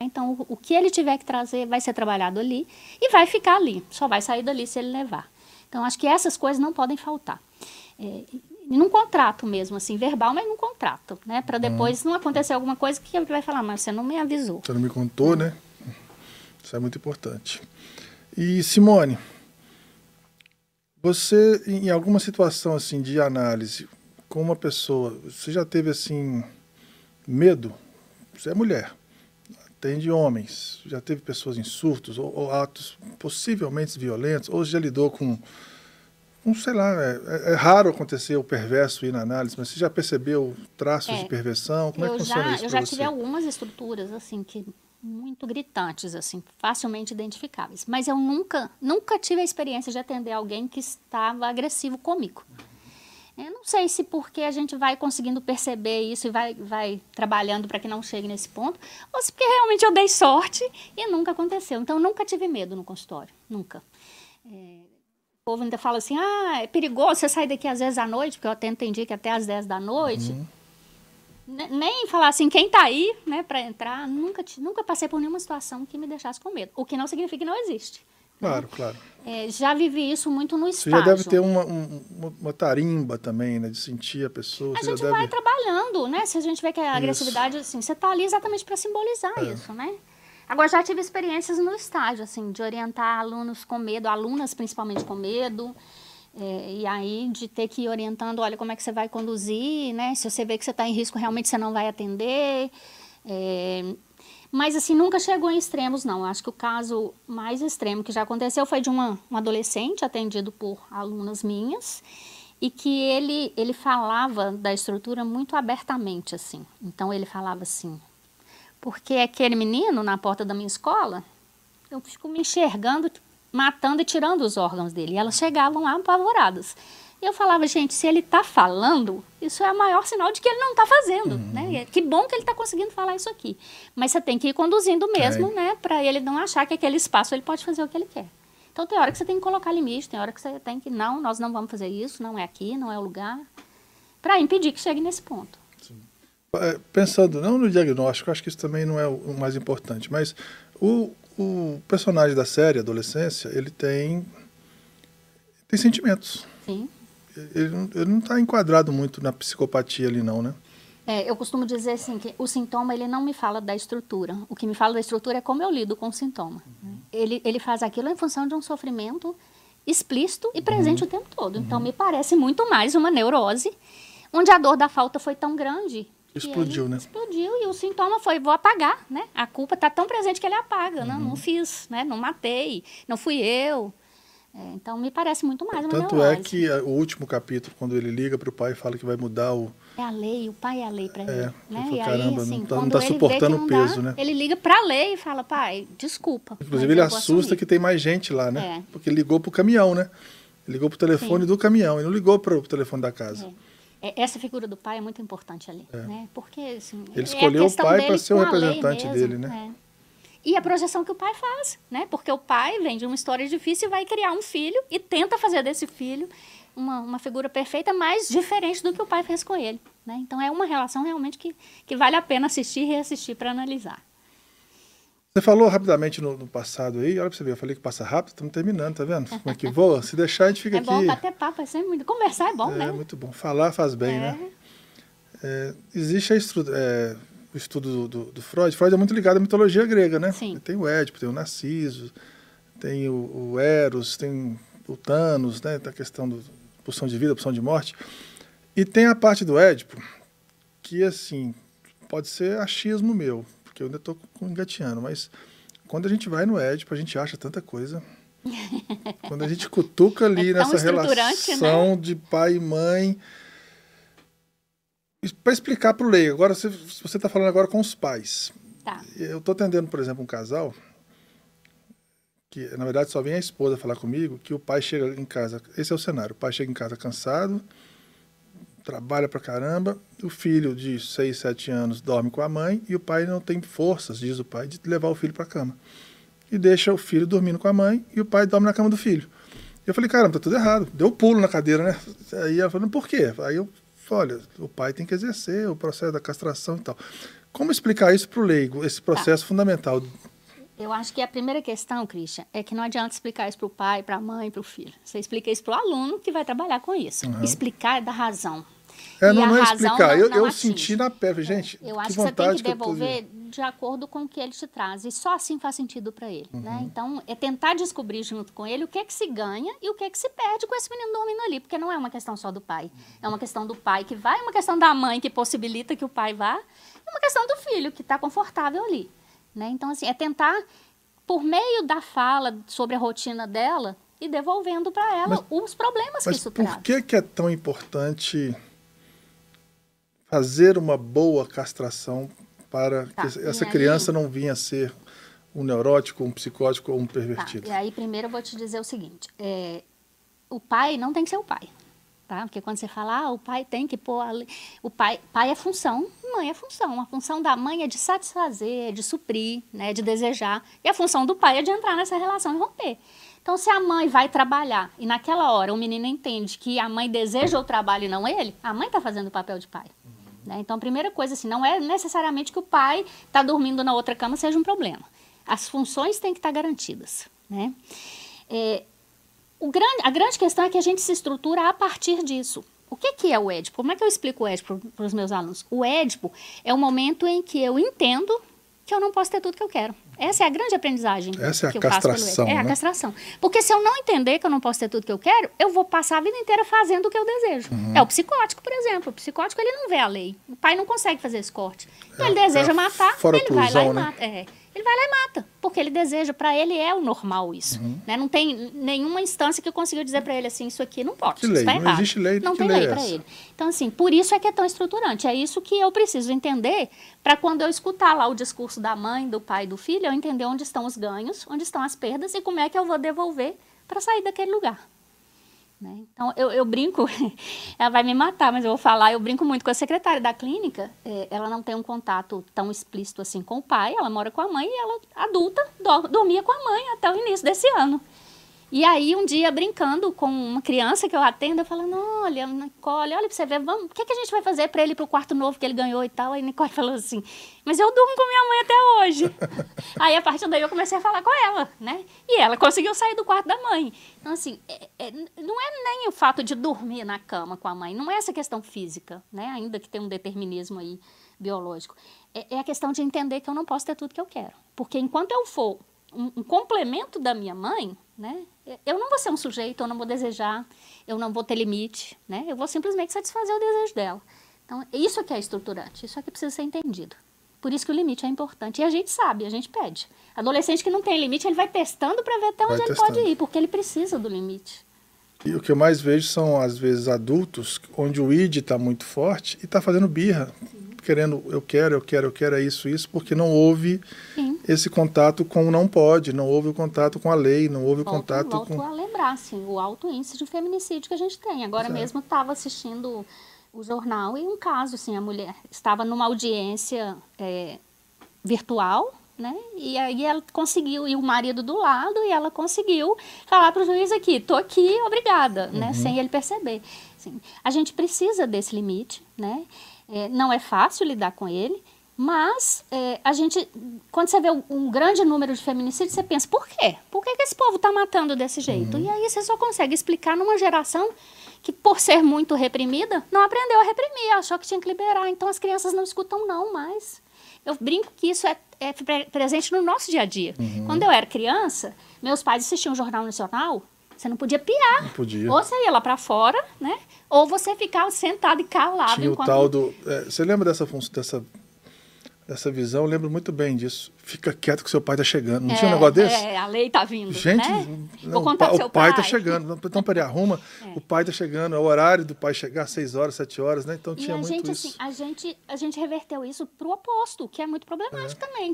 Então, o que ele tiver que trazer vai ser trabalhado ali e vai ficar ali. Só vai sair dali se ele levar. Então, acho que essas coisas não podem faltar. Num contrato mesmo, assim, verbal, mas num contrato, né? Para depois não acontecer alguma coisa que ele vai falar, mas você não me avisou. Você não me contou, né? Isso é muito importante. E, Simone, você, em alguma situação assim de análise com uma pessoa, você já teve assim medo? Você é mulher, atende homens, já teve pessoas em surtos ou atos possivelmente violentos, ou já lidou com sei lá, é raro acontecer o perverso ir na análise, mas você já percebeu traços de perversão? Como é que funciona isso Eu pra já você? tive algumas estruturas, assim, que muito gritantes, assim, facilmente identificáveis. Mas eu nunca tive a experiência de atender alguém que estava agressivo comigo. Eu não sei se porque a gente vai conseguindo perceber isso e vai trabalhando para que não chegue nesse ponto, ou se porque realmente eu dei sorte e nunca aconteceu. Então, eu nunca tive medo no consultório, nunca. O povo ainda fala assim, é perigoso você sair daqui às vezes à noite, porque eu até entendi que até às 10 da noite. Nem falar assim, quem tá aí, né, para entrar, nunca passei por nenhuma situação que me deixasse com medo. O que não significa que não existe. Claro, né? claro. Já vivi isso muito no Você estágio. já deve ter uma tarimba também, né, de sentir a pessoa. A Você gente já vai deve... trabalhando, né? Se a gente vê que a agressividade, assim, você tá ali exatamente para simbolizar isso, né? Agora, já tive experiências no estágio, assim, de orientar alunos com medo, alunas principalmente com medo, e aí de ter que ir orientando, olha, como é que você vai conduzir, né? Se você vê que você está em risco, realmente você não vai atender. Mas, assim, nunca chegou em extremos, não. Acho que o caso mais extremo que já aconteceu foi de um adolescente atendido por alunas minhas, e que ele falava da estrutura muito abertamente, assim. Então, ele falava assim, porque aquele menino na porta da minha escola, eu fico me enxergando, matando e tirando os órgãos dele. E elas chegavam lá apavoradas. E eu falava, gente, se ele está falando, isso é o maior sinal de que ele não está fazendo. Né? Que bom que ele está conseguindo falar isso aqui. Mas você tem que ir conduzindo mesmo, né? Para ele não achar que aquele espaço ele pode fazer o que ele quer. Então, tem hora que você tem que colocar limite, tem hora que você tem que, não, nós não vamos fazer isso, não é aqui, não é o lugar, para impedir que chegue nesse ponto. Sim. Pensando, não no diagnóstico, acho que isso também não é o mais importante, mas o personagem da série, Adolescência, ele tem sentimentos. Sim. Ele não está enquadrado muito na psicopatia ali, não, né? Eu costumo dizer assim, que o sintoma, ele não me fala da estrutura. O que me fala da estrutura é como eu lido com o sintoma. Ele faz aquilo em função de um sofrimento explícito e presente o tempo todo. Então, me parece muito mais uma neurose, onde a dor da falta foi tão grande. Explodiu, né? Explodiu, e o sintoma foi, vou apagar, né? A culpa está tão presente que ele apaga. Não fiz, né? Não matei, não fui eu. Então, me parece muito mais uma Tanto neurose. é que o último capítulo, quando ele liga para o pai e fala que vai mudar o... É a lei, o pai é a lei para ele. Né? Falou, e caramba, aí, assim, não tá suportando o peso, né? Ele liga para a lei e fala, pai, desculpa. Inclusive, ele assusta que tem mais gente lá, né? Porque ele ligou para o caminhão, né? Ele ligou para o telefone do caminhão, ele não ligou para o telefone da casa. Essa figura do pai é muito importante ali, né? Porque, assim, ele escolheu o pai para ser o representante dele, né? E a projeção que o pai faz, né? Porque o pai vem de uma história difícil e vai criar um filho e tenta fazer desse filho uma figura perfeita, mas diferente do que o pai fez com ele, né? Então, é uma relação realmente que vale a pena assistir e reassistir para analisar. Você falou rapidamente no passado aí, olha pra você ver, eu falei que passa rápido, estamos terminando, tá vendo? Como é que voa? Se deixar, a gente fica aqui... É bom bater papo, é sempre muito... Conversar é bom, né? É muito bom. Falar faz bem, né? Existe o estudo do Freud. Freud é muito ligado à mitologia grega, né? Sim. Tem o Édipo, tem o Narciso, tem o Eros, tem o Thanos, né? Tem a questão da pulsão de vida, pulsão de morte. E tem a parte do Édipo que, assim, pode ser achismo meu, porque eu ainda estou engateando, mas quando a gente vai no Édipo, a gente acha tanta coisa. Quando a gente cutuca ali nessa relação, né? De pai e mãe... Para explicar para o leigo, agora você está falando agora com os pais. Tá. Eu estou atendendo, por exemplo, um casal que, na verdade, só vem a esposa falar comigo que o pai chega em casa, esse é o cenário, o pai chega em casa cansado, trabalha pra caramba, o filho de 6, 7 anos dorme com a mãe e o pai não tem forças, diz o pai, de levar o filho para a cama. E deixa o filho dormindo com a mãe e o pai dorme na cama do filho. Eu falei, caramba, tá tudo errado. Deu pulo na cadeira, né? Aí ela falou, por quê? Aí eu falei, olha, o pai tem que exercer o processo da castração e tal. Como explicar isso para o leigo, esse processo fundamental? Eu acho que a primeira questão, Christian, é que não adianta explicar isso para o pai, para a mãe, para o filho. Você explica isso para o aluno que vai trabalhar com isso. Explicar é da razão. Não é explicar. Eu senti na pele, gente. Eu acho que você tem que devolver de acordo com o que ele te traz. E só assim faz sentido para ele. Né? Então, é tentar descobrir junto com ele o que é que se ganha e o que é que se perde com esse menino dormindo ali. Porque não é uma questão só do pai. É uma questão do pai que vai, é uma questão da mãe que possibilita que o pai vá, é uma questão do filho que está confortável ali. Né? Então, assim, é tentar, por meio da fala sobre a rotina dela, e devolvendo para ela os problemas que isso traz. Mas por que é tão importante fazer uma boa castração para que essa criança não vinha a ser um neurótico, um psicótico ou um pervertido? E aí, primeiro, eu vou te dizer o seguinte. O pai não tem que ser o pai. Tá? Porque quando você fala, o pai tem que pôr... O pai é função, mãe é função. A função da mãe é de satisfazer, é de suprir, né, de desejar. E a função do pai é de entrar nessa relação e romper. Então, se a mãe vai trabalhar e naquela hora o menino entende que a mãe deseja o trabalho e não ele, a mãe está fazendo o papel de pai. Né? Então, a primeira coisa, assim, não é necessariamente que o pai está dormindo na outra cama seja um problema. As funções têm que estar garantidas. Né? A grande questão é que a gente se estrutura a partir disso. O que é o Édipo? Como é que eu explico o Édipo para os meus alunos? O Édipo é o momento em que eu entendo que eu não posso ter tudo que eu quero. Essa é a grande aprendizagem. Essa é a castração, a castração. Porque se eu não entender que eu não posso ter tudo que eu quero, eu vou passar a vida inteira fazendo o que eu desejo. É o psicótico, por exemplo. O psicótico, ele não vê a lei. O pai não consegue fazer esse corte. Então, ele deseja matar, ele vai lá e mata. Ele vai lá e mata, porque ele deseja, para ele é o normal isso. Né? Não tem nenhuma instância que conseguiu dizer para ele assim, isso aqui não pode, isso está errado. Não existe lei. Não tem lei para ele. Então, assim, por isso é que é tão estruturante. É isso que eu preciso entender para quando eu escutar lá o discurso da mãe, do pai e do filho, eu entender onde estão os ganhos, onde estão as perdas e como é que eu vou devolver para sair daquele lugar. Né? Então, eu brinco, ela vai me matar, mas eu vou falar, eu brinco muito com a secretária da clínica, ela não tem um contato tão explícito assim com o pai, ela mora com a mãe e ela, adulta, dormia com a mãe até o início desse ano. E aí, um dia, brincando com uma criança que eu atendo, eu falando, olha, Nicole, olha pra você ver, o que a gente vai fazer pra ele ir pro quarto novo que ele ganhou e tal? Aí Nicole falou assim, mas eu durmo com minha mãe até hoje. Aí, a partir daí, eu comecei a falar com ela, né? E ela conseguiu sair do quarto da mãe. Então, assim, não é nem o fato de dormir na cama com a mãe, não é essa questão física, né? Ainda que tenha um determinismo aí biológico. É a questão de entender que eu não posso ter tudo que eu quero. Porque enquanto eu for um complemento da minha mãe, né? Eu não vou ser um sujeito, eu não vou desejar, eu não vou ter limite, né? Eu vou simplesmente satisfazer o desejo dela. Então, isso aqui é estruturante, isso aqui precisa ser entendido. Por isso que o limite é importante. E a gente sabe, a gente pede. Adolescente que não tem limite, ele vai testando para ver até onde ele pode ir, porque ele precisa do limite. E o que eu mais vejo são, às vezes, adultos onde o id está muito forte e está fazendo birra. Querendo, eu quero, é isso, porque não houve esse contato com o não pode, não houve o contato com a lei, não houve o contato com... Volto a lembrar, assim, o alto índice de feminicídio que a gente tem. Agora mesmo estava assistindo o jornal e um caso, assim, a mulher estava numa audiência virtual, né, e aí ela conseguiu, e o marido do lado, e ela conseguiu falar para o juiz aqui, tô aqui, obrigada, né, sem ele perceber. Assim, a gente precisa desse limite, né, não é fácil lidar com ele, mas a gente, quando você vê um grande número de feminicídios, você pensa, por quê? Por que esse povo está matando desse jeito? E aí você só consegue explicar numa geração que, por ser muito reprimida, não aprendeu a reprimir, achou que tinha que liberar. Então, as crianças não escutam não mais. Eu brinco que isso é presente no nosso dia a dia. Quando eu era criança, meus pais assistiam o Jornal Nacional, você não podia piar. Não podia. Ou você ia lá para fora, né? Ou você ficava sentado e calado. Tinha enquanto... o tal do... você lembra dessa visão? Eu lembro muito bem disso. Fica quieto que seu pai está chegando. Não tinha um negócio desse? A lei está vindo, gente, né? Não, vou contar pro seu pai. O pai está chegando. Então, peraí, arruma. O pai está chegando. É o horário do pai chegar, 6 horas, 7 horas, né? Então, tinha muito isso. Assim, a gente reverteu isso para o oposto, que é muito problemático também.